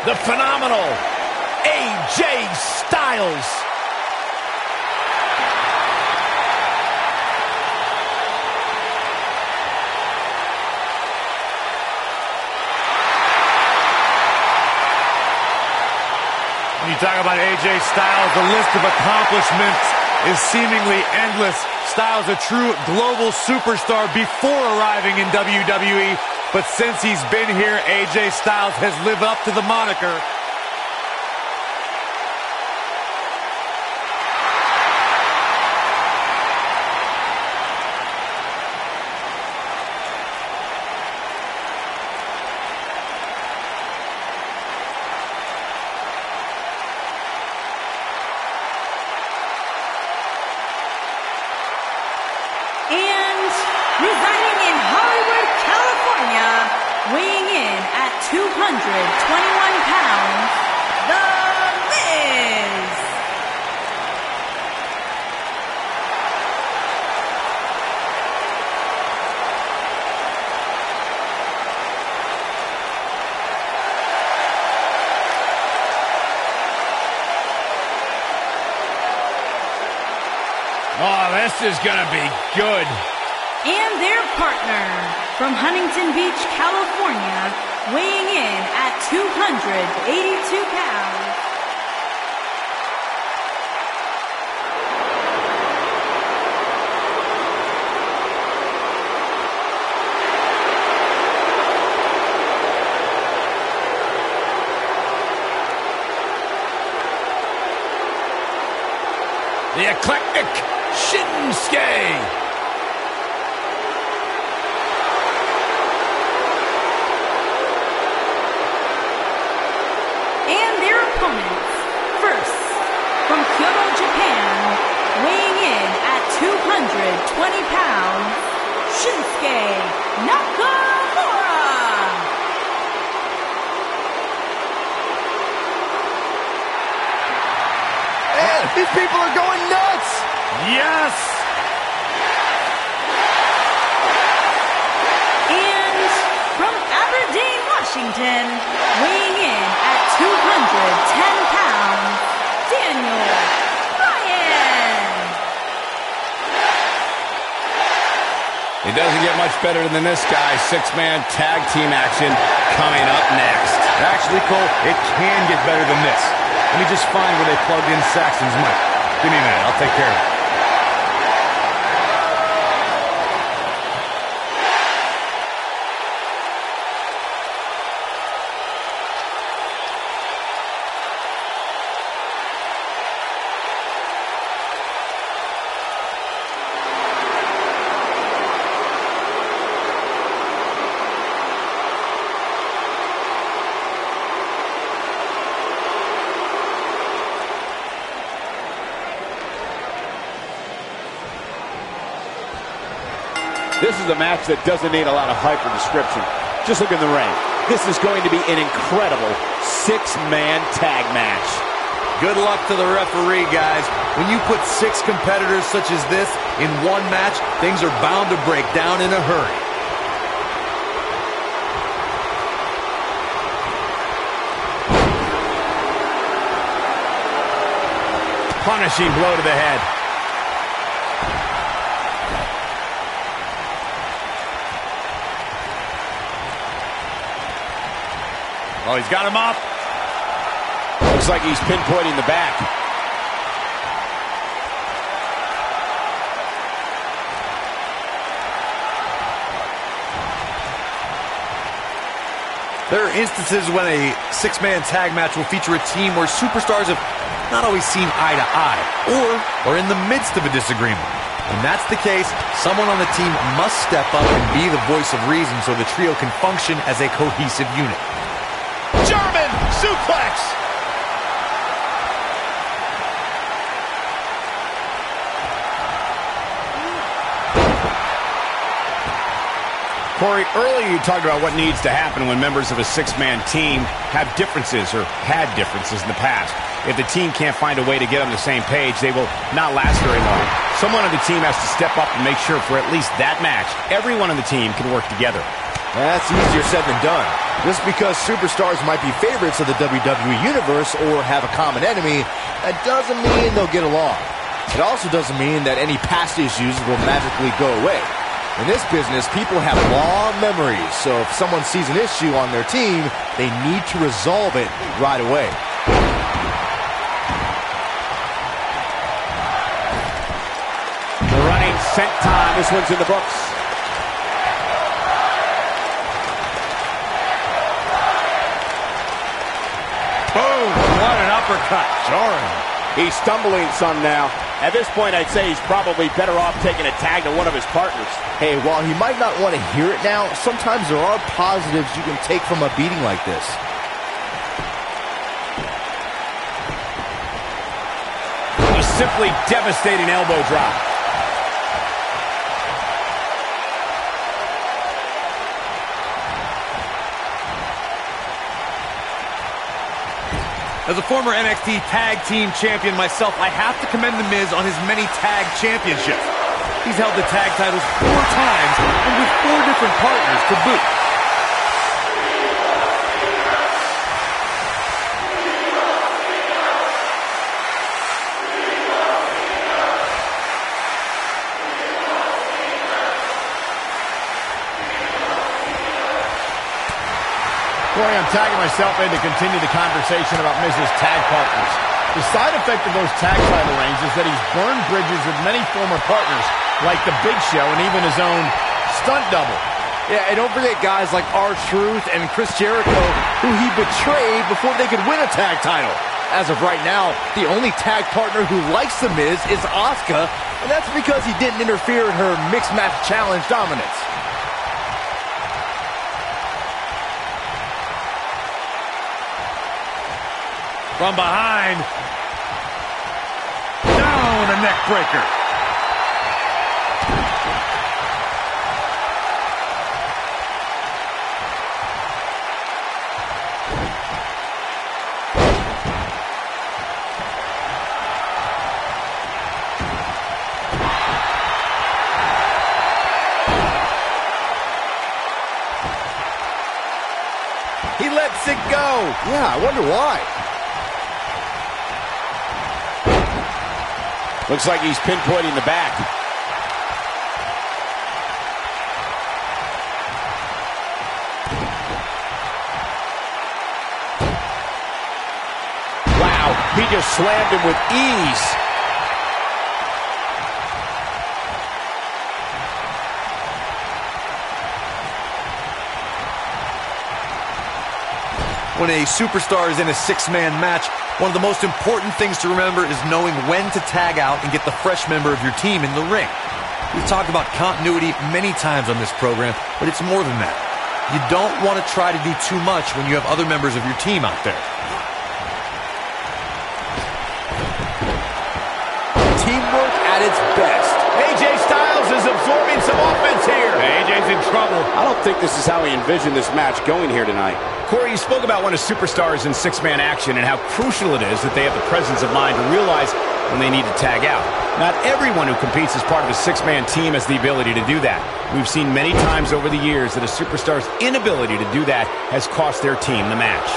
the phenomenal AJ Styles. When you talk about AJ Styles, the list of accomplishments is seemingly endless. Styles, a true global superstar before arriving in WWE, but since he's been here, AJ Styles has lived up to the moniker. Residing in Hollywood, California, weighing in at 221 pounds, The Miz. Oh, this is gonna be good. And their partner, from Huntington Beach, California, weighing in at 282 pounds. The eclectic Shinsuke. First, from Kyoto, Japan, weighing in at 220 pounds, Shinsuke Nakamura. Man, these people are going nuts. Yes! And from Aberdeen, Washington, weighing in at 210 pounds, Daniel Bryan. It doesn't get much better than this guy. Six-man tag team action coming up next. Actually, Cole, it can get better than this. Let me just find where they plugged in Saxton's mic. Give me a minute, I'll take care of it. This is a match that doesn't need a lot of hype or description. Just look in the ring. This is going to be an incredible six-man tag match. Good luck to the referee, guys. When you put six competitors such as this in one match, things are bound to break down in a hurry. Punishing blow to the head. Oh, he's got him up. Looks like he's pinpointing the back. There are instances when a six-man tag match will feature a team where superstars have not always seen eye to eye or are in the midst of a disagreement. When that's the case, someone on the team must step up and be the voice of reason so the trio can function as a cohesive unit. German suplex. Corey, earlier you talked about what needs to happen when members of a six-man team have differences or had differences in the past. If the team can't find a way to get on the same page, they will not last very long. Someone on the team has to step up and make sure for at least that match, everyone on the team can work together. That's easier said than done. Just because superstars might be favorites of the WWE Universe or have a common enemy, that doesn't mean they'll get along. It also doesn't mean that any past issues will magically go away. In this business, people have long memories, so if someone sees an issue on their team, they need to resolve it right away. The running senton, this one's in the books. Boom! What an uppercut. Jarring. He's stumbling some now. At this point, I'd say he's probably better off taking a tag to one of his partners. Hey, while he might not want to hear it now, sometimes there are positives you can take from a beating like this. A simply devastating elbow drop. As a former NXT Tag Team Champion myself, I have to commend The Miz on his many tag championships. He's held the tag titles 4 times and with 4 different partners to boot. Corey, I'm tagging myself in to continue the conversation about Miz's tag partners. The side effect of those tag title reigns is that he's burned bridges with many former partners, like The Big Show and even his own stunt double. Yeah, and don't forget guys like R-Truth and Chris Jericho, who he betrayed before they could win a tag title. As of right now, the only tag partner who likes The Miz is Asuka, and that's because he didn't interfere in her mixed match challenge dominance. From behind. Down, a neck breaker. He lets it go. Yeah, I wonder why. Looks like he's pinpointing the back. Wow, he just slammed him with ease. When a superstar is in a 6-man match, one of the most important things to remember is knowing when to tag out and get the fresh member of your team in the ring. We've talked about continuity many times on this program, but it's more than that. You don't want to try to do too much when you have other members of your team out there. Teamwork at its best. AJ Styles is absorbing some offense here. AJ's in trouble. I don't think this is how he envisioned this match going here tonight. Corey, you spoke about when a superstar is in 6-man action and how crucial it is that they have the presence of mind to realize when they need to tag out. Not everyone who competes as part of a 6-man team has the ability to do that. We've seen many times over the years that a superstar's inability to do that has cost their team the match.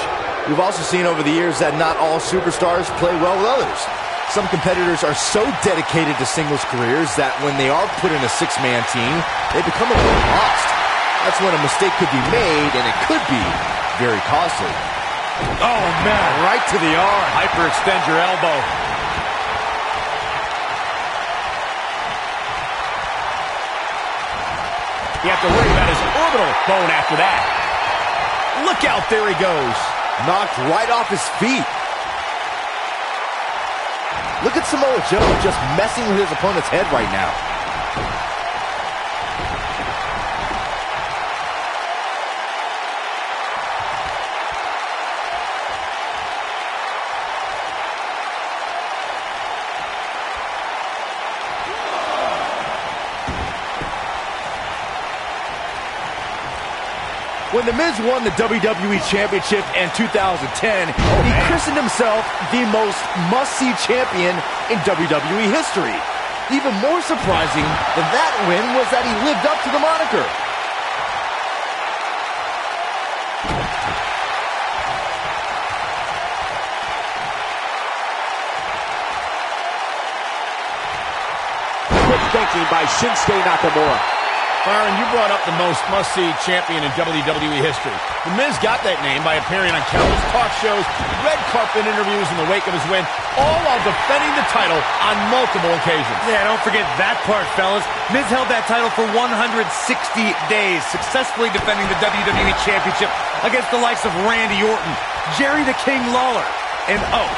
We've also seen over the years that not all superstars play well with others. Some competitors are so dedicated to singles careers that when they are put in a 6-man team, they become a little lost. That's when a mistake could be made, and it could be very costly. Oh, man, right to the arm. Hyperextend your elbow. You have to worry about his orbital bone after that. Look out, there he goes. Knocked right off his feet. Look at Samoa Joe just messing with his opponent's head right now. When The Miz won the WWE Championship in 2010, he christened himself the most must-see champion in WWE history. Even more surprising than that win was that he lived up to the moniker. thinking by Shinsuke Nakamura. Byron, you brought up the most must-see champion in WWE history. The Miz got that name by appearing on countless talk shows, red carpet interviews in the wake of his win, all while defending the title on multiple occasions. Yeah, don't forget that part, fellas. Miz held that title for 160 days, successfully defending the WWE Championship against the likes of Randy Orton, Jerry the King Lawler, and oh,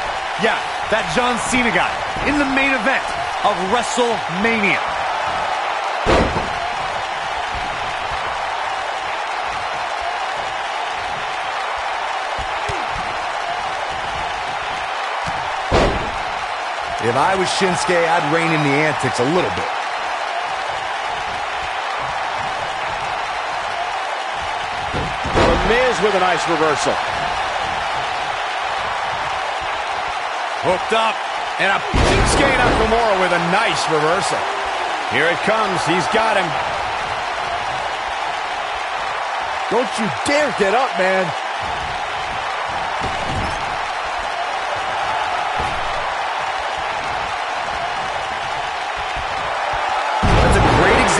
yeah, that John Cena guy in the main event of WrestleMania. If I was Shinsuke, I'd rein in the antics a little bit. The Miz with a nice reversal. Hooked up. And a Shinsuke Nakamura with a nice reversal. Here it comes. He's got him. Don't you dare get up, man.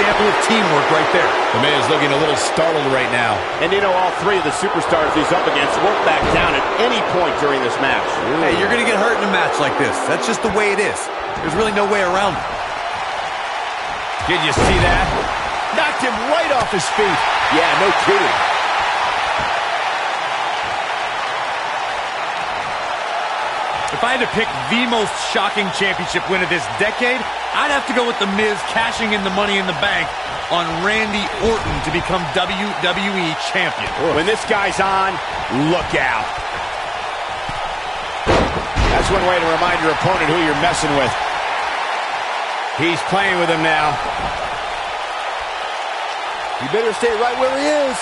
Example of teamwork right there. The Miz looking a little startled right now. And you know, all three of the superstars he's up against won't back down at any point during this match. Hey, you're going to get hurt in a match like this. That's just the way it is. There's really no way around it. Did you see that? Knocked him right off his feet. Yeah, no kidding. If I had to pick the most shocking championship win of this decade, I'd have to go with The Miz cashing in the Money in the Bank on Randy Orton to become WWE Champion. When this guy's on, look out. That's one way to remind your opponent who you're messing with. He's playing with him now. You better stay right where he is.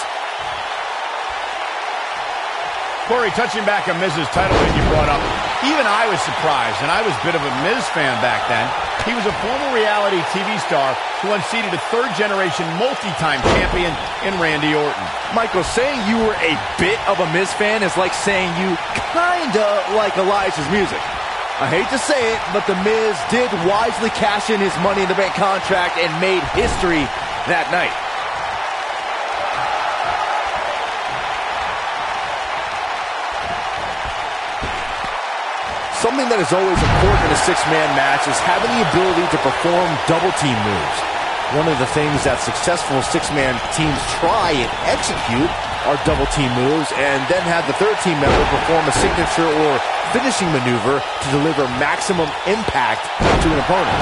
Corey, touching back on Miz's title win you brought up, even I was surprised, and I was a bit of a Miz fan back then. He was a former reality TV star who unseated a third-generation multi-time champion in Randy Orton. Michael, saying you were a bit of a Miz fan is like saying you kinda like Elias's music. I hate to say it, but The Miz did wisely cash in his Money in the Bank contract and made history that night. Something that is always important in a six-man match is having the ability to perform double-team moves. One of the things that successful six-man teams try and execute are double-team moves, and then have the third team member perform a signature or finishing maneuver to deliver maximum impact to an opponent.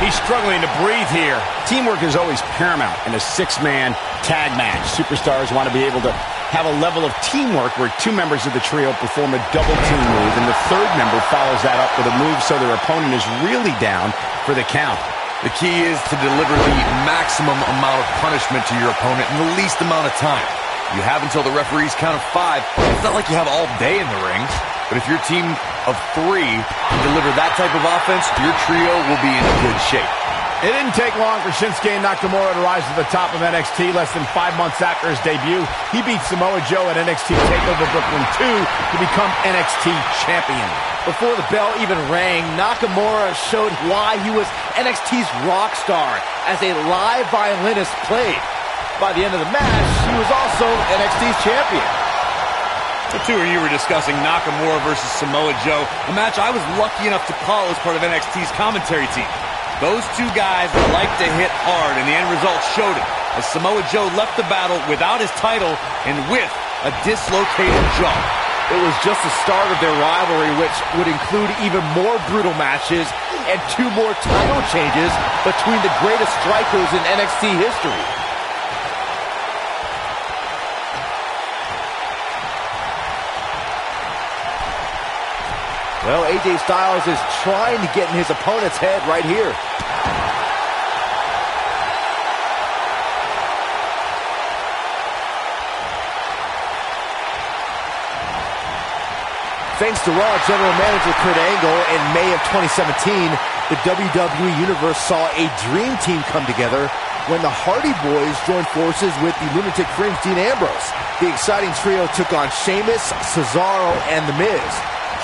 He's struggling to breathe here. Teamwork is always paramount in a six-man tag match. Superstars want to be able to have a level of teamwork where two members of the trio perform a double-team move, and the third member follows that up with a move so their opponent is really down for the count. The key is to deliver the maximum amount of punishment to your opponent in the least amount of time. You have until the referee's count of 5. It's not like you have all day in the ring. But if your team of 3 can deliver that type of offense, your trio will be in good shape. It didn't take long for Shinsuke Nakamura to rise to the top of NXT. Less than 5 months after his debut, he beat Samoa Joe at NXT TakeOver Brooklyn 2 to become NXT champion. Before the bell even rang, Nakamura showed why he was NXT's rock star as a live violinist played. By the end of the match, he was also NXT's champion. The two of you were discussing Nakamura versus Samoa Joe, a match I was lucky enough to call as part of NXT's commentary team. Those two guys like to hit hard, and the end result showed it, as Samoa Joe left the battle without his title and with a dislocated jaw. It was just the start of their rivalry, which would include even more brutal matches and 2 more title changes between the greatest strikers in NXT history. Well, AJ Styles is trying to get in his opponent's head right here. Thanks to Raw General Manager Kurt Angle, in May of 2017, the WWE Universe saw a dream team come together when the Hardy Boys joined forces with the Lunatic Fringe Dean Ambrose. The exciting trio took on Sheamus, Cesaro, and The Miz.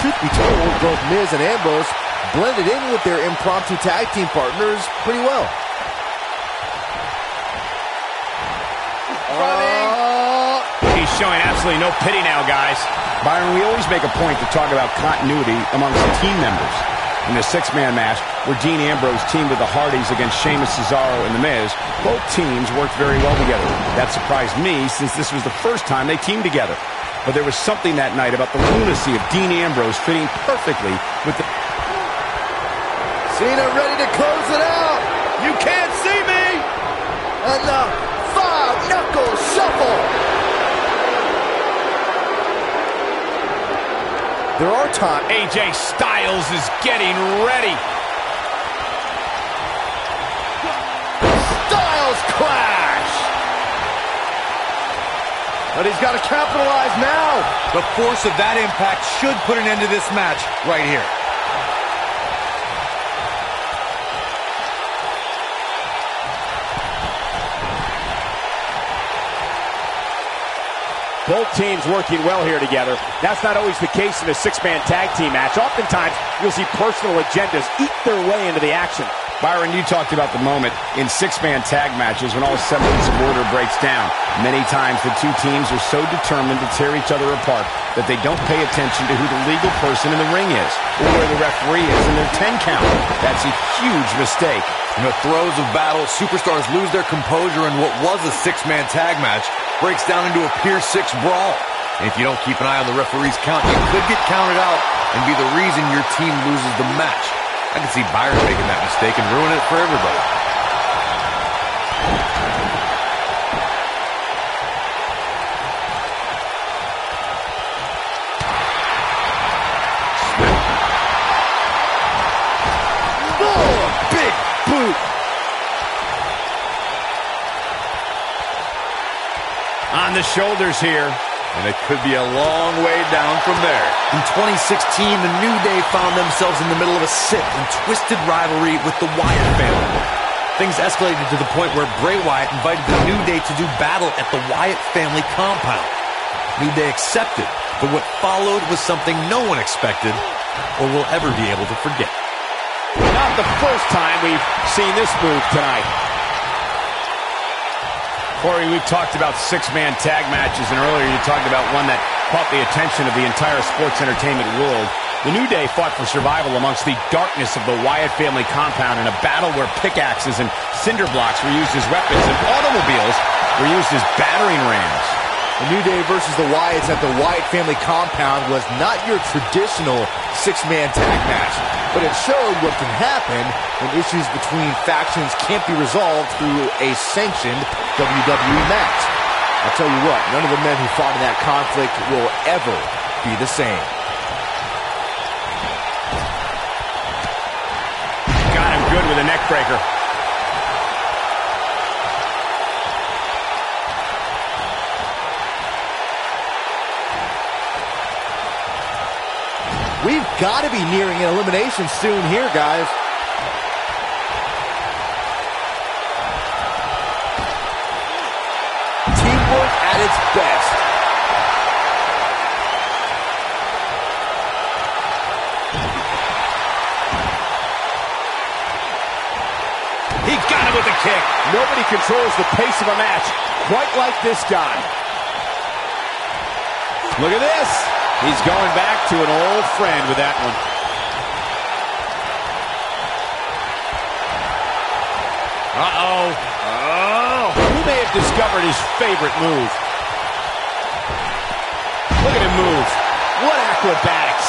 Truth be told, both Miz and Ambrose blended in with their impromptu tag team partners pretty well. He's showing absolutely no pity now, guys. Byron, we always make a point to talk about continuity amongst team members. In the six-man match, where Dean Ambrose teamed with the Hardys against Sheamus, Cesaro, and The Miz, both teams worked very well together. That surprised me, since this was the first time they teamed together. But there was something that night about the lunacy of Dean Ambrose fitting perfectly with the... Cena ready to close it out. You can't see me! And the five-knuckle shuffle. There are times... AJ Styles is getting ready. Styles clash. But he's got to capitalize now. The force of that impact should put an end to this match right here. Both teams working well here together. That's not always the case in a six-man tag team match. Oftentimes, you'll see personal agendas eat their way into the action. Byron, you talked about the moment in six-man tag matches when all semblance of order breaks down. Many times the two teams are so determined to tear each other apart that they don't pay attention to who the legal person in the ring is or where the referee is in their 10 count. That's a huge mistake. In the throes of battle, superstars lose their composure, and what was a six-man tag match breaks down into a Pier 6 brawl. And if you don't keep an eye on the referee's count, you could get counted out and be the reason your team loses the match. I can see Byron making that mistake and ruin it for everybody. Oh, big boot. On the shoulders here. And it could be a long way down from there. In 2016, the New Day found themselves in the middle of a sick and twisted rivalry with the Wyatt family. Things escalated to the point where Bray Wyatt invited the New Day to do battle at the Wyatt family compound. New Day accepted, but what followed was something no one expected or will ever be able to forget. Not the first time we've seen this move tonight. Corey, we've talked about six-man tag matches, and earlier you talked about one that caught the attention of the entire sports entertainment world. The New Day fought for survival amongst the darkness of the Wyatt family compound in a battle where pickaxes and cinder blocks were used as weapons and automobiles were used as battering rams. The New Day versus the Wyatts at the Wyatt family compound was not your traditional six-man tag match, but it showed what can happen when issues between factions can't be resolved through a sanctioned WWE match. I'll tell you what, none of the men who fought in that conflict will ever be the same. Got him good with a neck breaker. We've got to be nearing an elimination soon here, guys. Teamwork at its best. He got him with a kick. Nobody controls the pace of a match quite like this guy. Look at this. He's going back to an old friend with that one. Uh-oh. Oh. He may have discovered his favorite move. Look at him move. What acrobatics.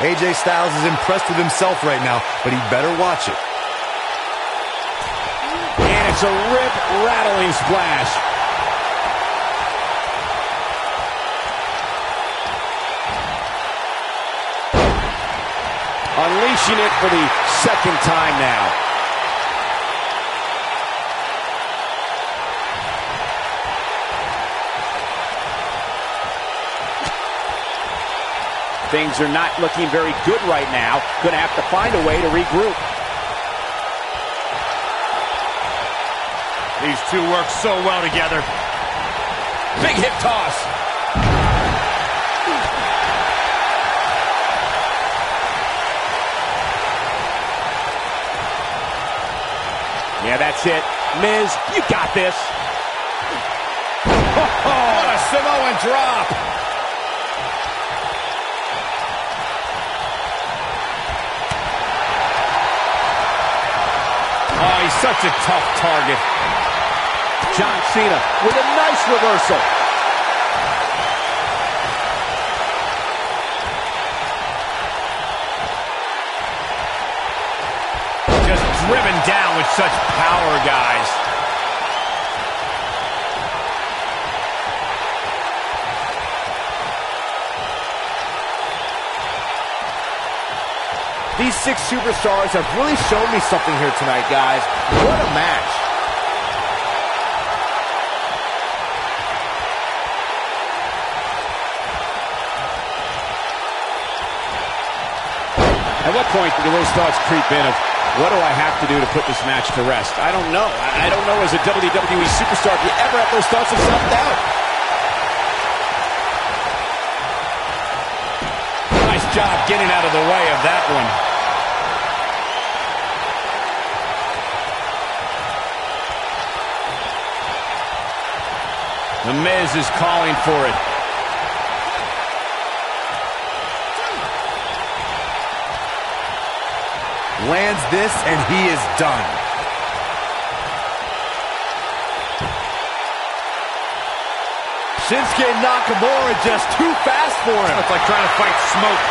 AJ Styles is impressed with himself right now, but he better watch it. And it's a rip-rattling splash. Unleashing it for the second time now. Things are not looking very good right now. Going to have to find a way to regroup. These two work so well together. Big hip toss. Yeah, that's it. Miz, you got this. Oh, what a Samoan drop. Oh, he's such a tough target. John Cena with a nice reversal. Just driven down with such power, guys. These 6 superstars have really shown me something here tonight, guys. What a match. At what point do those thoughts creep in of, what do I have to do to put this match to rest? I don't know. I don't know as a WWE superstar if you ever have those thoughts of self-doubt. Nice job getting out of the way of that one. The Miz is calling for it. Lands this, and he is done. Shinsuke Nakamura just too fast for him. It's like trying to fight smoke.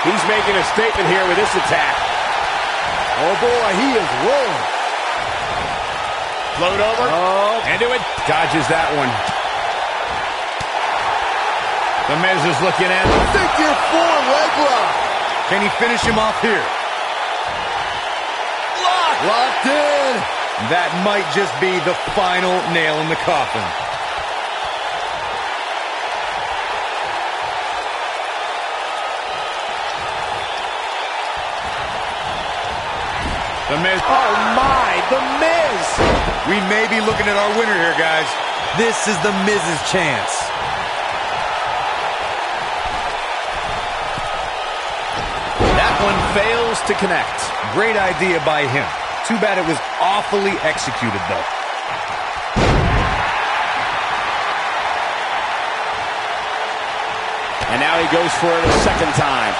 He's making a statement here with this attack. Oh boy, he is rolling. Float over. Oh. Into it. Dodges that one. The Miz is looking at him. Figure 4 leg lock. Can he finish him off here? Locked in. That might just be the final nail in the coffin. The Miz. Oh my, The Miz. We may be looking at our winner here, guys. This is the Miz's chance. That one fails to connect. Great idea by him. Too bad it was awfully executed, though. And now he goes for it a second time.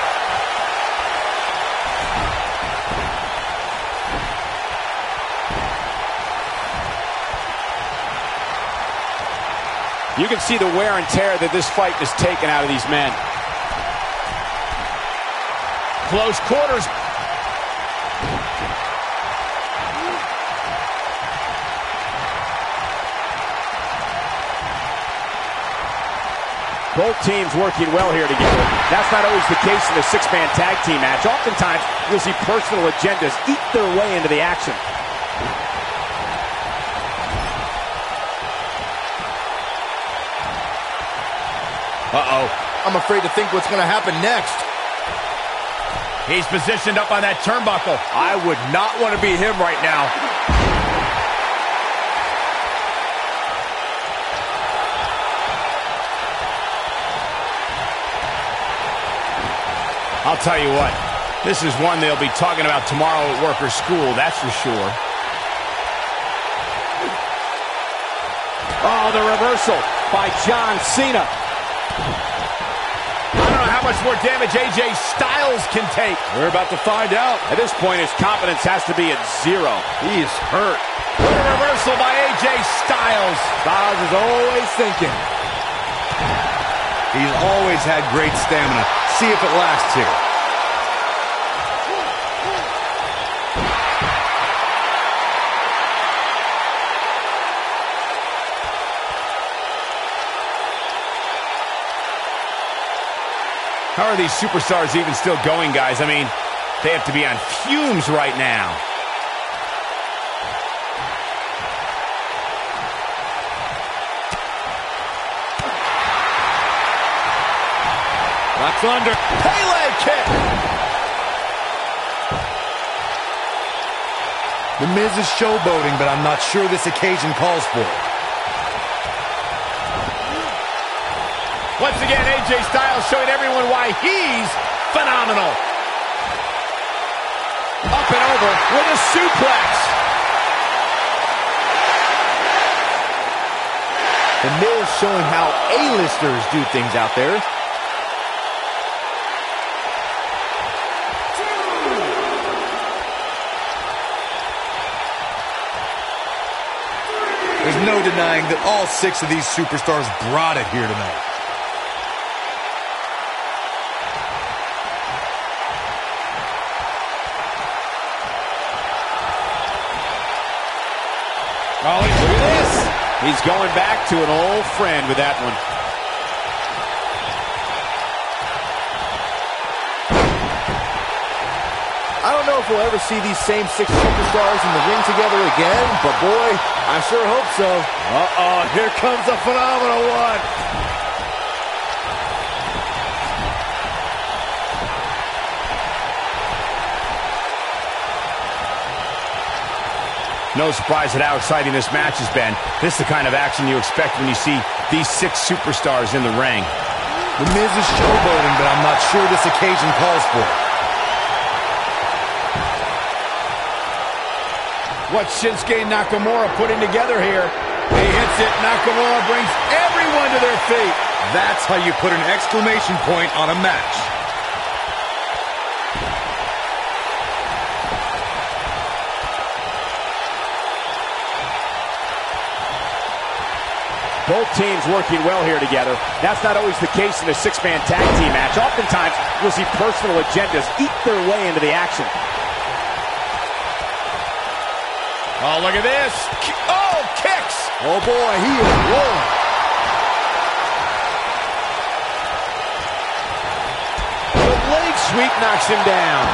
You can see the wear and tear that this fight has taken out of these men. Close quarters. Both teams working well here together. That's not always the case in a 6-man tag team match. Oftentimes, you'll see personal agendas eat their way into the action. Uh-oh. I'm afraid to think what's going to happen next. He's positioned up on that turnbuckle. I would not want to be him right now. I'll tell you what, this is one they'll be talking about tomorrow at work or school, that's for sure. Oh, the reversal by John Cena. I don't know how much more damage AJ Styles can take. We're about to find out. At this point, his confidence has to be at 0. He is hurt. What a reversal by AJ Styles. Styles is always thinking. He's always had great stamina. See if it lasts here. How are these superstars even still going, guys? I mean, they have to be on fumes right now. Ducks under. Pele kick. The Miz is showboating, but I'm not sure this occasion calls for it. Once again, AJ Styles showing everyone why he's phenomenal. Up and over with a suplex. The Miz showing how A-listers do things out there. There's no denying that all 6 of these superstars brought it here tonight. Oh, look at this. He's going back to an old friend with that one. I don't know if we'll ever see these same 6 superstars in the ring together again, but boy, I sure hope so. Uh-oh, here comes a phenomenal one. No surprise at how exciting this match has been. This is the kind of action you expect when you see these 6 superstars in the ring. The Miz is showboating, but I'm not sure this occasion calls for it. What's Shinsuke Nakamura putting together here? He hits it. Nakamura brings everyone to their feet. That's how you put an exclamation point on a match. Both teams working well here together. That's not always the case in a 6-man tag team match. Oftentimes, you'll see personal agendas eat their way into the action. Oh, look at this. Oh, kicks. Oh boy, he is rolling. The leg sweep knocks him down.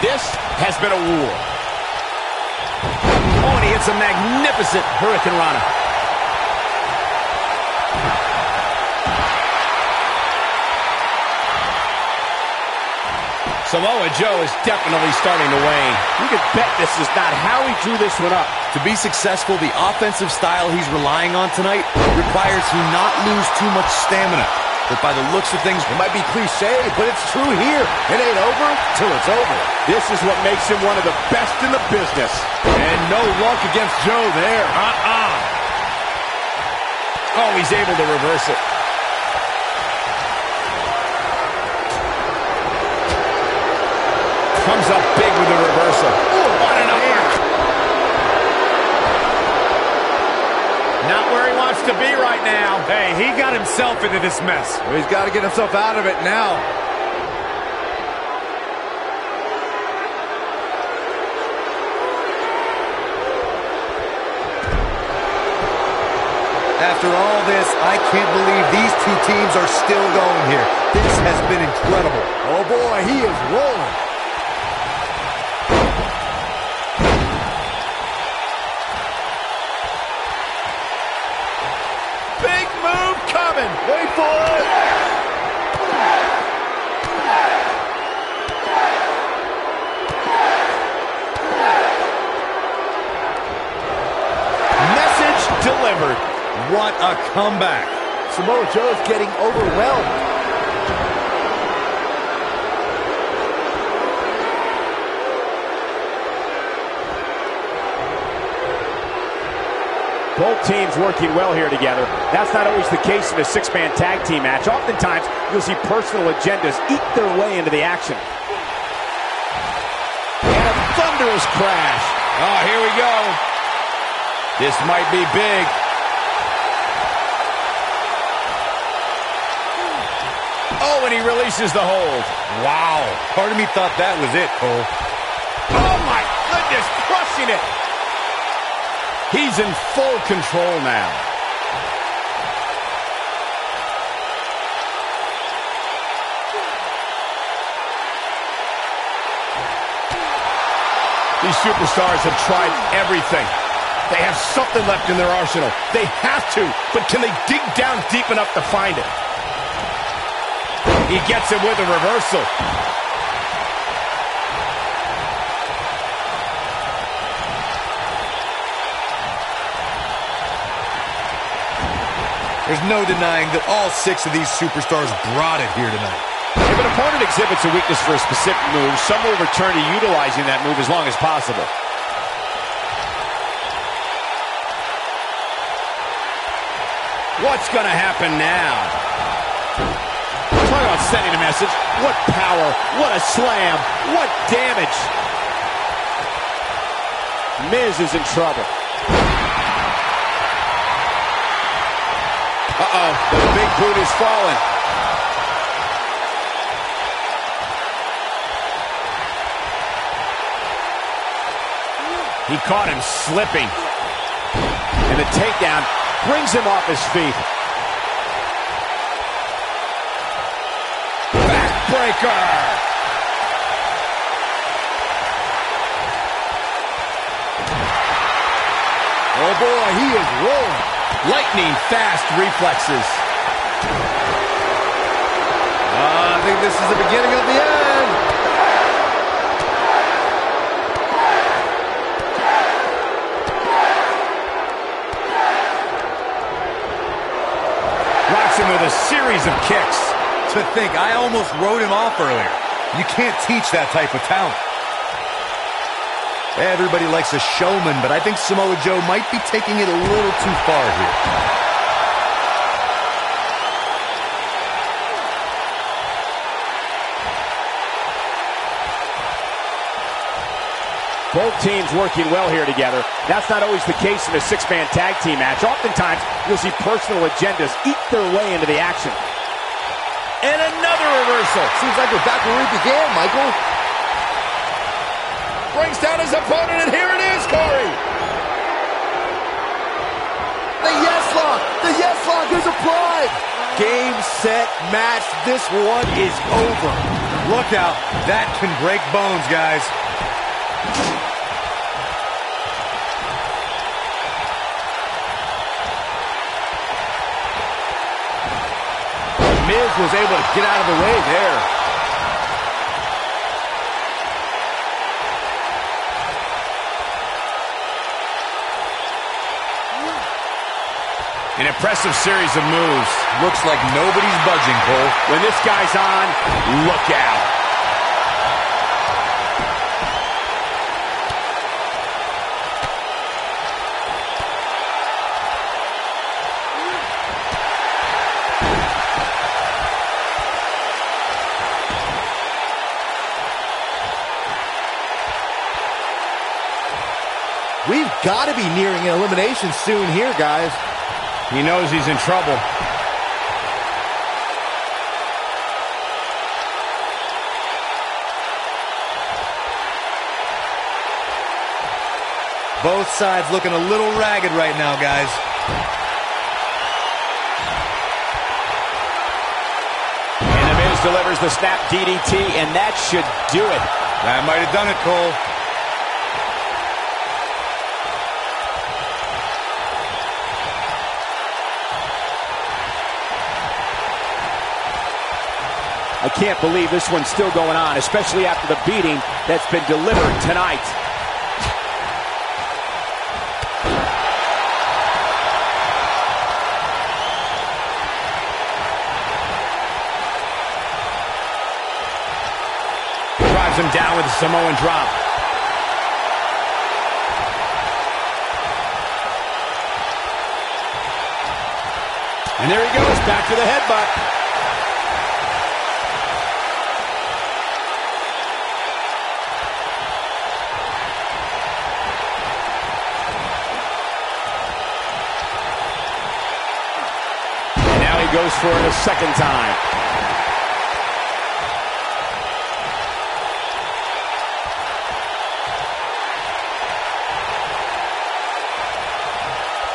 This has been a war. Oh, and he hits a magnificent Hurricane Rana. Samoa Joe is definitely starting to wane. You can bet this is not how he drew this one up. To be successful, the offensive style he's relying on tonight requires he not lose too much stamina. But by the looks of things, It might be cliche, but it's true here. It ain't over till it's over. This is what makes him one of the best in the business. And no luck against Joe there. Oh, he's able to reverse it. Comes up big with the reversal. Ooh, what an uppercut. Not where he wants to be right now. hey, he got himself into this mess. Well, he's got to get himself out of it now. After all this, I can't believe these 2 teams are still going here. This has been incredible. Oh boy, he is rolling. Big move coming. Wait for it. Message delivered. What a comeback. Samoa Joe's getting overwhelmed. Both teams working well here together. That's not always the case in a 6-man tag team match. Oftentimes, you'll see personal agendas eat their way into the action. And a thunderous crash. Oh, here we go. This might be big. Oh, and he releases the hold. Wow. Part of me thought that was it, Cole. Oh, my goodness, crushing it. He's in full control now. These superstars have tried everything. They have something left in their arsenal. They have to, but can they dig down deep enough to find it? He gets it with a reversal. There's no denying that all 6 of these superstars brought it here tonight. If an opponent exhibits a weakness for a specific move, some will return to utilizing that move as long as possible. What's going to happen now? Talk about sending a message. What power, what a slam, what damage. Miz is in trouble. Uh-oh, the big boot is falling. He caught him slipping. And the takedown brings him off his feet. Backbreaker! Oh boy, he is rolling. Lightning fast reflexes. I think this is the beginning of the end. Rocks him with a series of kicks. To think, I almost wrote him off earlier. You can't teach that type of talent. Everybody likes a showman, but I think Samoa Joe might be taking it a little too far here. Both teams working well here together. That's not always the case in a 6-man tag team match. Oftentimes, you'll see personal agendas eat their way into the action. And another reversal. Seems like we're back where we began, Michael. Brings down his opponent, and here it is, Corey. The yes lock! The yes lock is applied! Game, set, match. This one is over. Look out. That can break bones, guys. Miz was able to get out of the way there. An impressive series of moves. Looks like nobody's budging, Cole. When this guy's on, look out. We've got to be nearing an elimination soon here, guys. He knows he's in trouble. Both sides looking a little ragged right now, guys. And The Miz delivers the snap DDT, and that should do it. That might have done it, Cole. I can't believe this one's still going on, especially after the beating that's been delivered tonight. Drives him down with a Samoan drop. And there he goes, back to the headbutt. Goes for it a second time.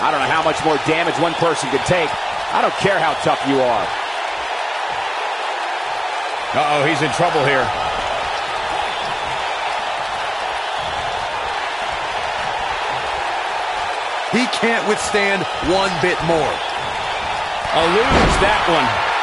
I don't know how much more damage one person could take. I don't care how tough you are. Uh-oh, he's in trouble here. He can't withstand one bit more. Eludes that one.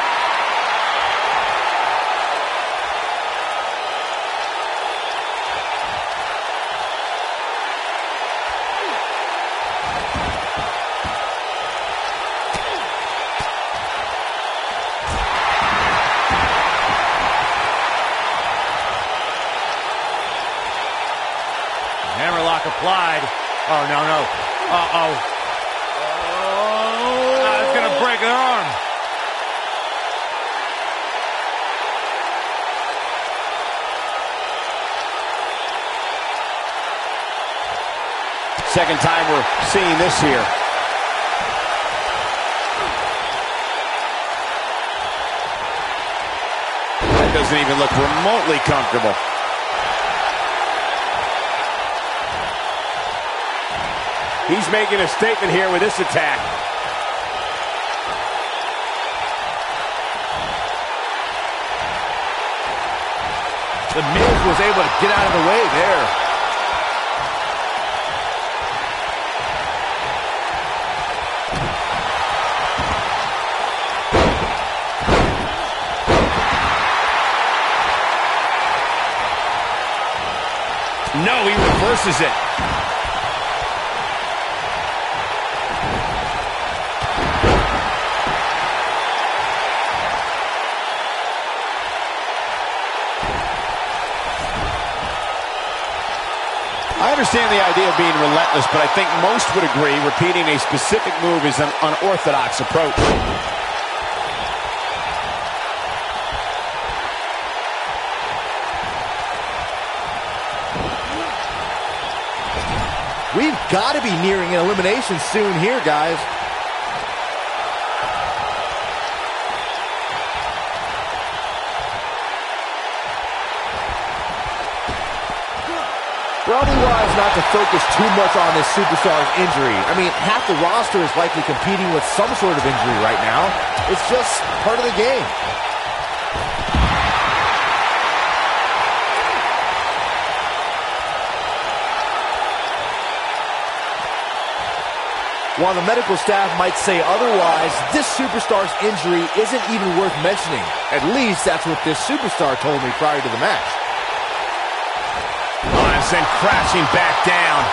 Hammerlock applied. Oh, no, no. Uh-oh. Oh. It's going to break an arm. Second time we're seeing this here. That doesn't even look remotely comfortable. He's making a statement here with this attack. The Miz was able to get out of the way there. No, he reverses it. I understand the idea of being relentless, but I think most would agree repeating a specific move is an unorthodox approach. We've got to be nearing an elimination soon here, guys. Probably wise not to focus too much on this superstar's injury. I mean, half the roster is likely competing with some sort of injury right now. It's just part of the game. While the medical staff might say otherwise, this superstar's injury isn't even worth mentioning. At least that's what this superstar told me prior to the match. And sent crashing back down.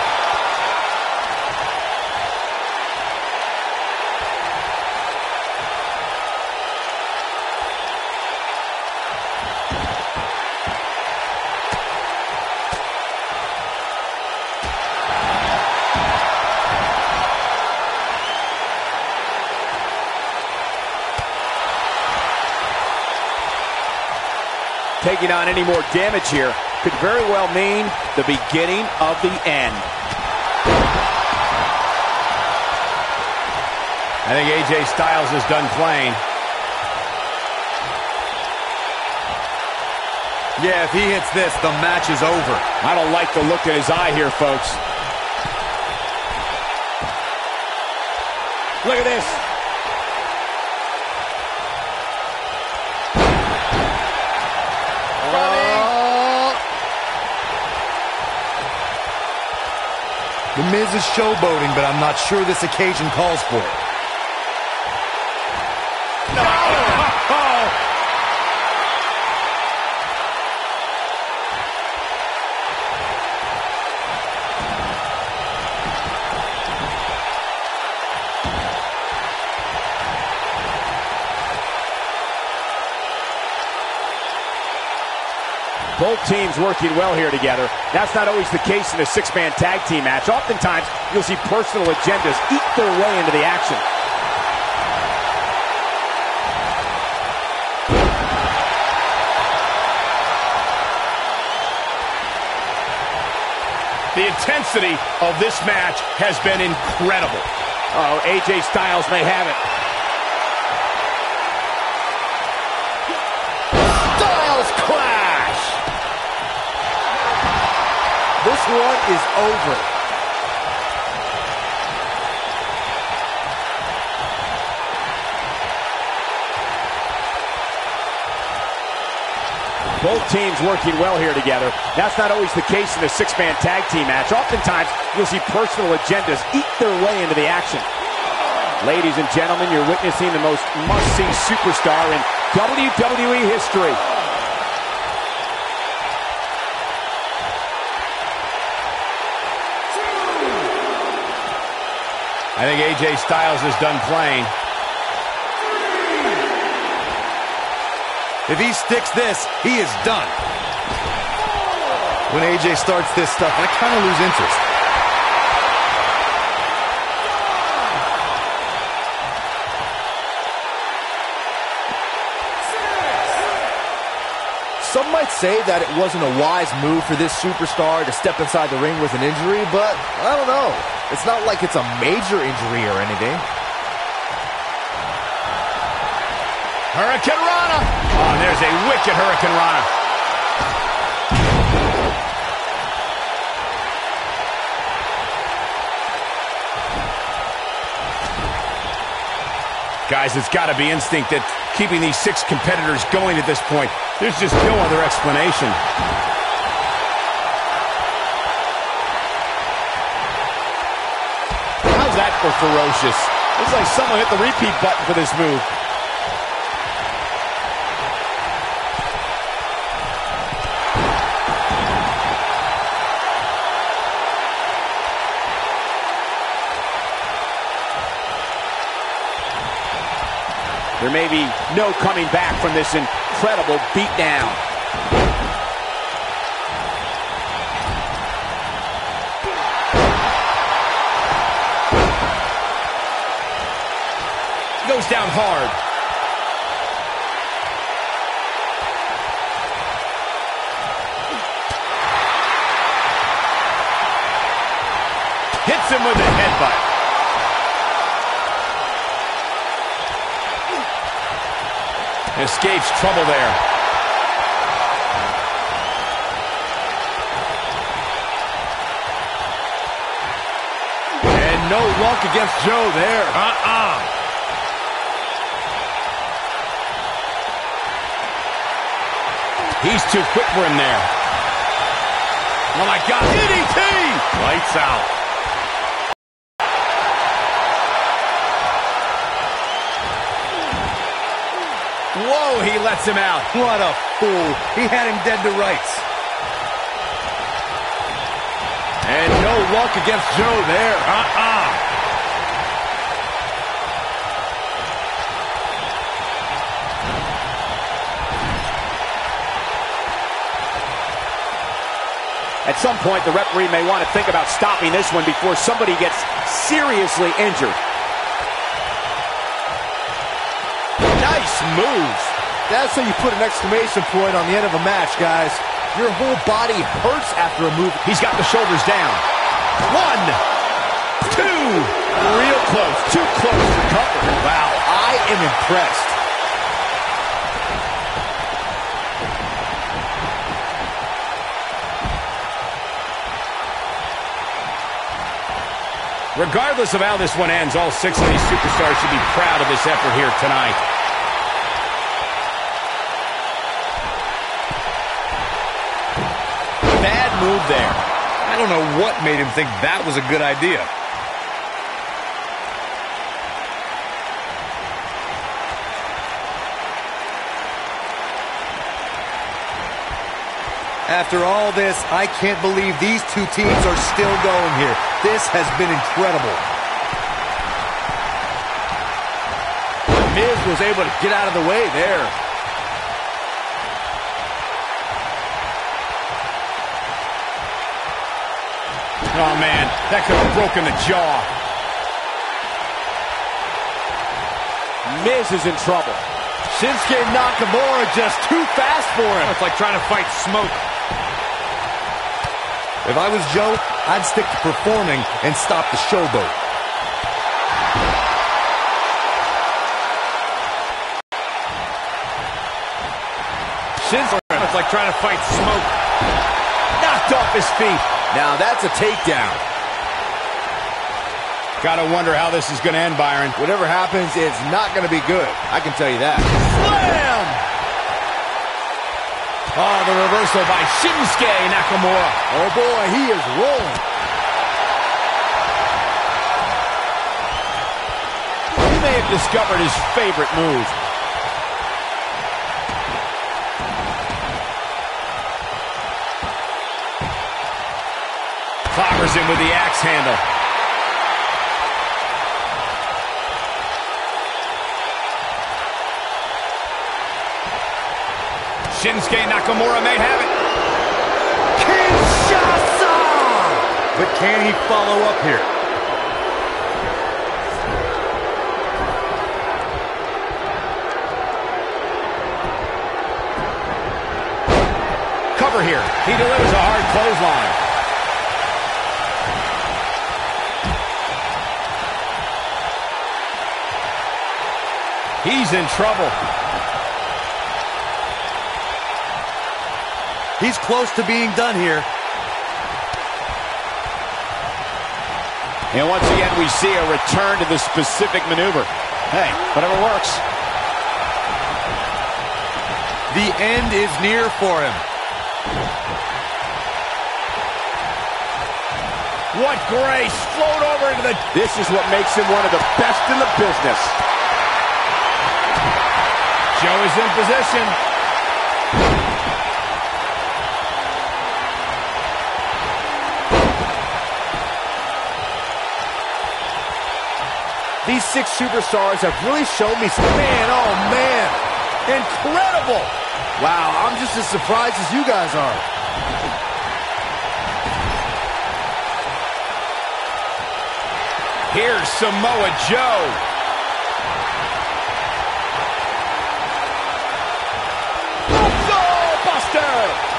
Taking on any more damage here could very well mean the beginning of the end. I think AJ Styles is done playing. Yeah, if he hits this, the match is over. I don't like the look in his eye here, folks. Look at this. The Miz is showboating, but I'm not sure this occasion calls for it. Both teams working well here together. That's not always the case in a six-man tag team match. Oftentimes, you'll see personal agendas eat their way into the action. The intensity of this match has been incredible. Oh, AJ Styles may have it. Styles clash! This one is over. Both teams working well here together. That's not always the case in a six-man tag team match. Oftentimes, you'll see personal agendas eat their way into the action. Ladies and gentlemen, you're witnessing the most must-see superstar in WWE history. I think AJ Styles is done playing. If he sticks this, he is done. When AJ starts this stuff, I kind of lose interest. Some might say that it wasn't a wise move for this superstar to step inside the ring with an injury, but I don't know. It's not like it's a major injury or anything. Hurricane Rana. Oh, there's a wicked Hurricane Rana. Guys, it's got to be instinct that keeping these six competitors going at this point. There's just no other explanation. How's that for ferocious? Looks like someone hit the repeat button for this move. There may be no coming back from this incredible beatdown. Goes down hard. Hits him with a headbutt. Escapes trouble there. And no luck against Joe there. He's too quick for him there. Oh my God, DDT! Lights out. Whoa, he lets him out. What a fool. He had him dead to rights. And no luck against Joe there. At some point, the referee may want to think about stopping this one before somebody gets seriously injured. Nice moves. That's how you put an exclamation point on the end of a match, guys. Your whole body hurts after a move. He's got the shoulders down. 1, 2. Real close. Too close to cover. Wow, I am impressed. Regardless of how this one ends, all six of these superstars should be proud of this effort here tonight. Bad move there. I don't know what made him think that was a good idea. After all this, I can't believe these two teams are still going here. This has been incredible. Miz was able to get out of the way there. Oh, man, that could have broken the jaw. Miz is in trouble. Shinsuke Nakamura just too fast for him. It's like trying to fight smoke. If I was Joe, I'd stick to performing and stop the showboat. Shinsuke, it's like trying to fight smoke. Knocked off his feet. Now that's a takedown. Gotta wonder how this is gonna end, Byron. Whatever happens, it's not gonna be good. I can tell you that. Slam! Oh, the reversal by Shinsuke Nakamura. Oh boy, he is rolling. He may have discovered his favorite move. Clobbers him with the axe handle. Shinsuke Nakamura may have it. Kinshasa! But can he follow up here? Cover here. He delivers a hard clothesline. He's in trouble. He's close to being done here. And once again, we see a return to the specific maneuver. Hey, whatever works. The end is near for him. What grace! Float over into the... This is what makes him one of the best in the business. Joe is in position. These 6 superstars have really shown me some... Man, oh man! Incredible! Wow, I'm just as surprised as you guys are. Here's Samoa Joe.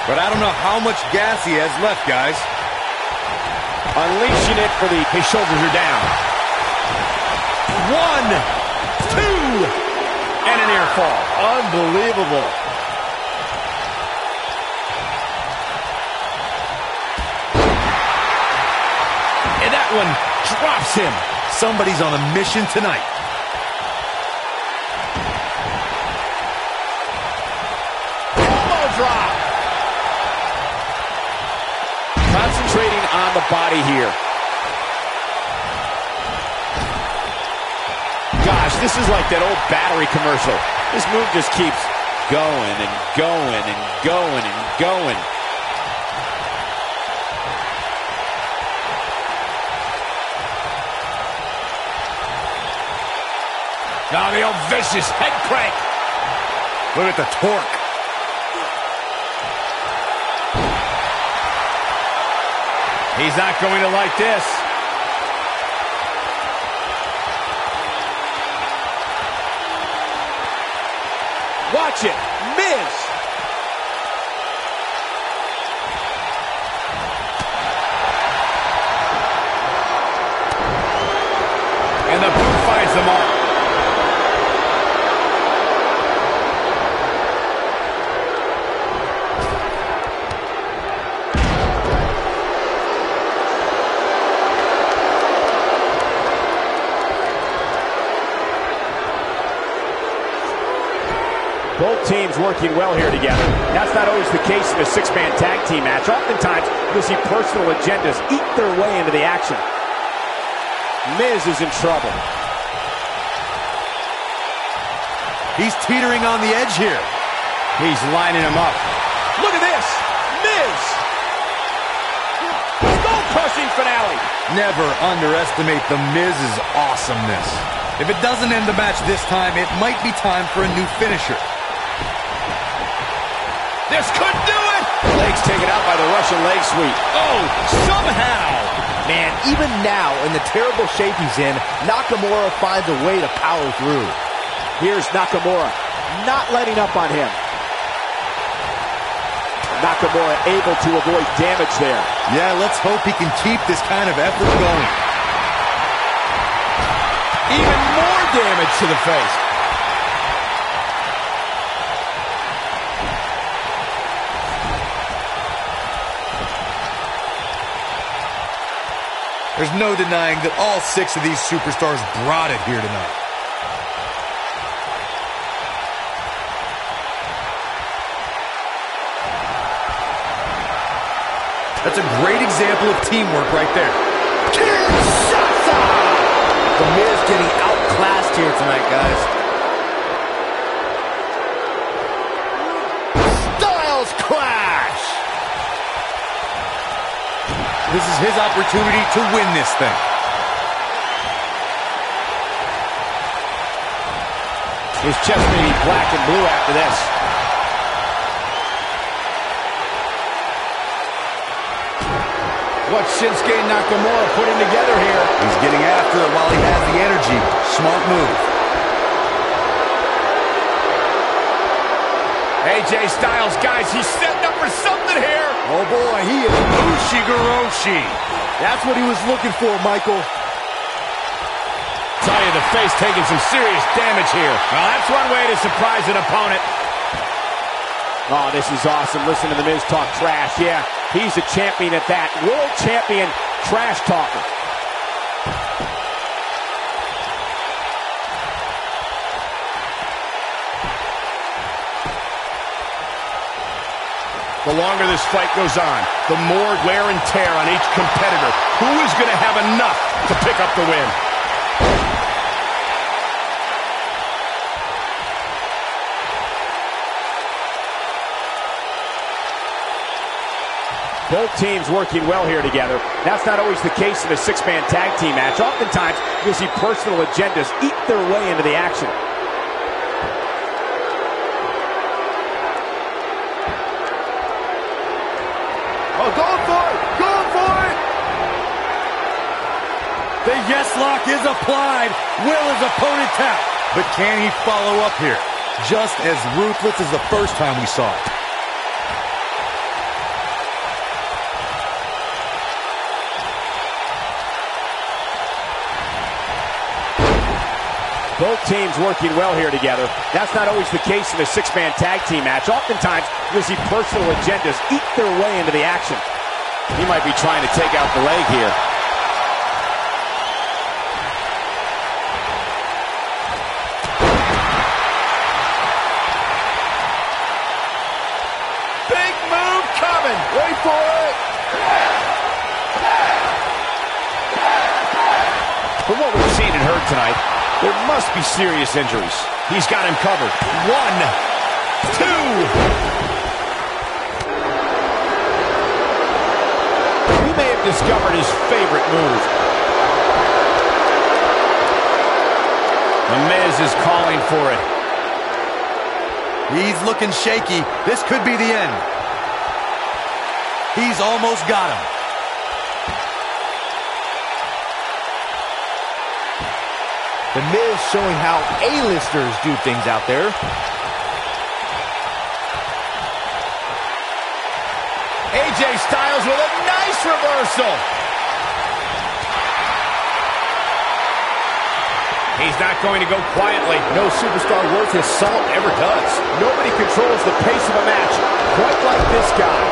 But I don't know how much gas he has left, guys. Unleashing it for the... His shoulders are down. 1, 2, and a near fall. Unbelievable. And that one drops him. Somebody's on a mission tonight. Elbow drop. Concentrating on the body here. Gosh, this is like that old battery commercial. This move just keeps going and going and going and going. Now the old vicious head crank. Look at the torque. He's not going to like this. Watch it, Miz. And the boot finds the mark. Both teams working well here together. That's not always the case in a 6-man tag team match. Oftentimes, you'll see personal agendas eat their way into the action. Miz is in trouble. He's teetering on the edge here. He's lining him up. Look at this! Miz! Skull-crushing finale. Never underestimate the Miz's awesomeness. If it doesn't end the match this time, it might be time for a new finisher. This could do it! Legs taken out by the Russian leg sweep. Oh, somehow! Man, even now, in the terrible shape he's in, Nakamura finds a way to power through. Here's Nakamura, not letting up on him. Nakamura able to avoid damage there. Yeah, let's hope he can keep this kind of effort going. Even more damage to the face. There's no denying that all 6 of these superstars brought it here tonight. That's a great example of teamwork right there. Kinshasa! The Miz getting outclassed here tonight, guys. Styles Clash! This is his opportunity to win this thing. His chest may be black and blue after this. What Shinsuke Nakamura putting together here? He's getting after it while he has the energy. Smart move. AJ Styles, guys, he's setting up for something here. Oh boy, he is. Ushigoroshi. That's what he was looking for, Michael. Tell you, the face taking some serious damage here. Well, that's one way to surprise an opponent. Oh, this is awesome. Listen to The Miz talk trash. Yeah, he's a champion at that. World champion trash talker. The longer this fight goes on, the more wear and tear on each competitor. Who is going to have enough to pick up the win? Both teams working well here together. That's not always the case in a six-man tag team match. Oftentimes, you'll see personal agendas eat their way into the action. Oh, going for it! Going for it! The yes lock is applied. Will his opponent tap? But can he follow up here? Just as ruthless as the first time we saw it. Both teams working well here together. That's not always the case in a six-man tag team match. Oftentimes, you'll see personal agendas eat their way into the action. He might be trying to take out the leg here. Big move coming. Wait for it. From what we've seen and heard tonight, there must be serious injuries. He's got him covered. 1, 2. He may have discovered his favorite move. The Miz is calling for it. He's looking shaky. This could be the end. He's almost got him. The Miz showing how A-listers do things out there. AJ Styles with a nice reversal. He's not going to go quietly. No superstar worth his salt ever does. Nobody controls the pace of a match quite like this guy.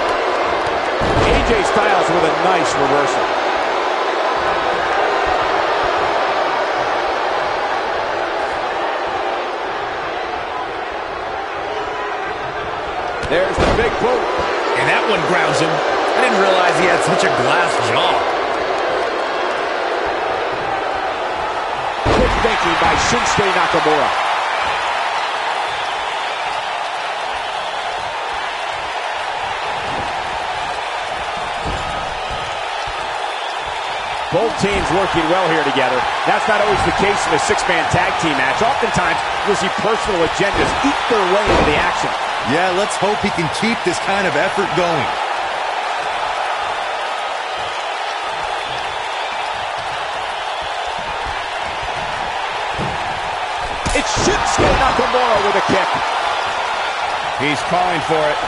AJ Styles with a nice reversal. There's the big boot. And that one grounds him. I didn't realize he had such a glass jaw. Good thinking by Shinsuke Nakamura. Both teams working well here together. That's not always the case in a six-man tag team match. Oftentimes, you'll see personal agendas eat their way into the action. Yeah, let's hope he can keep this kind of effort going. It's Shinsuke Nakamura with a kick. He's calling for it.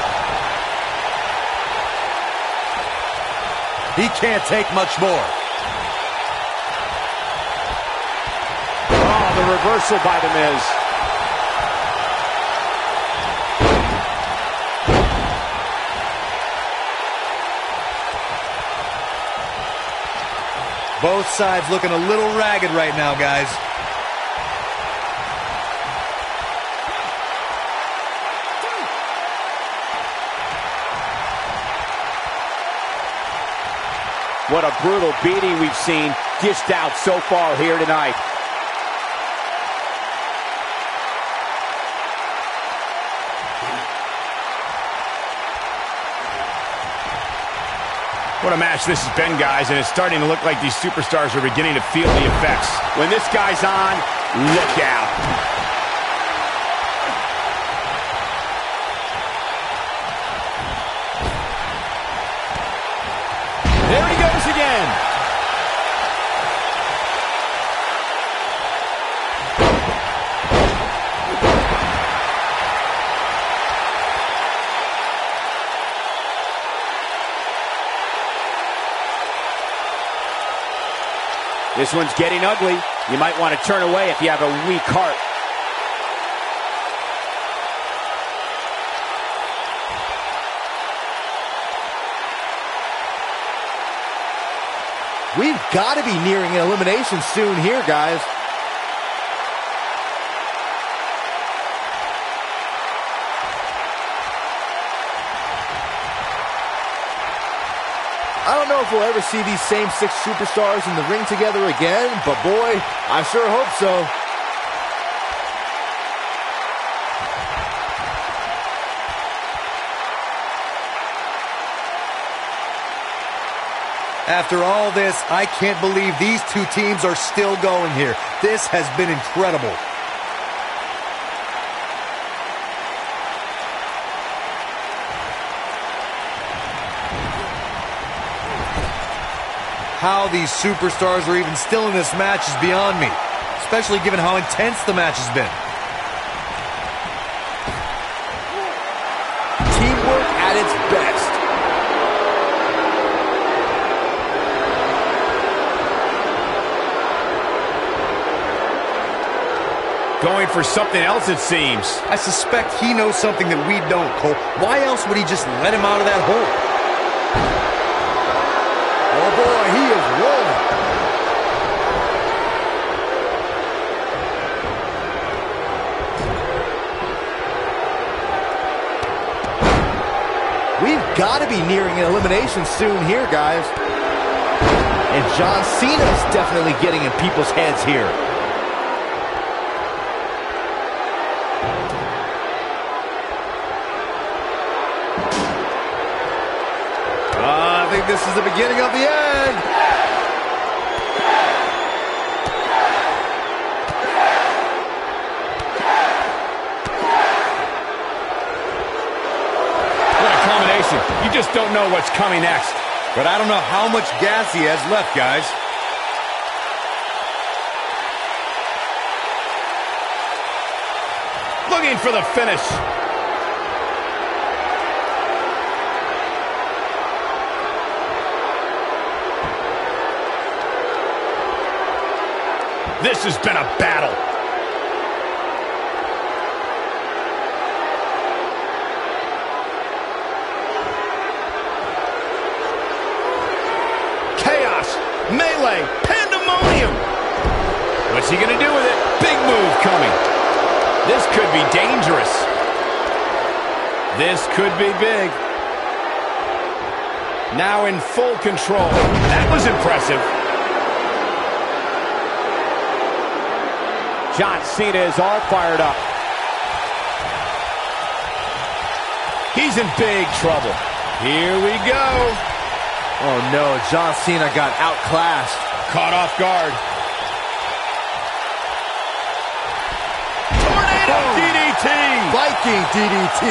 He can't take much more. Oh, the reversal by The Miz. Both sides looking a little ragged right now, guys. What a brutal beating we've seen dished out so far here tonight. What a match this has been, guys, and it's starting to look like these superstars are beginning to feel the effects. When this guy's on, look out. There he goes again. This one's getting ugly. You might want to turn away if you have a weak heart. We've got to be nearing an elimination soon here, guys. I don't know if we'll ever see these same 6 superstars in the ring together again, but boy, I sure hope so. After all this, I can't believe these two teams are still going here. This has been incredible. How these superstars are even still in this match is beyond me, especially given how intense the match has been. Teamwork at its best. Going for something else, it seems. I suspect he knows something that we don't, Cole. Why else would he just let him out of that hole? Oh boy, he is rolling. We've got to be nearing an elimination soon here, guys. And John Cena is definitely getting in people's heads here. I think this is the beginning of the end. What a combination. You just don't know what's coming next. But I don't know how much gas he has left, guys. Looking for the finish. This has been a battle. Chaos, melee, pandemonium. What's he gonna do with it? Big move coming. This could be dangerous. This could be big. Now in full control. That was impressive. John Cena is all fired up. He's in big trouble. Here we go. Oh no, John Cena got outclassed. Caught off guard. Tornado DDT. Viking DDT.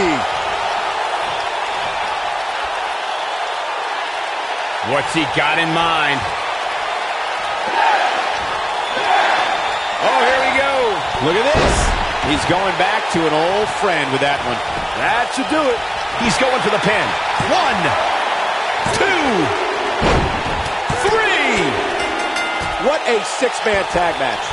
What's he got in mind? Oh, here we go. Look at this. He's going back to an old friend with that one. That should do it. He's going for the pin. 1, 2, 3. What a 6-man tag match.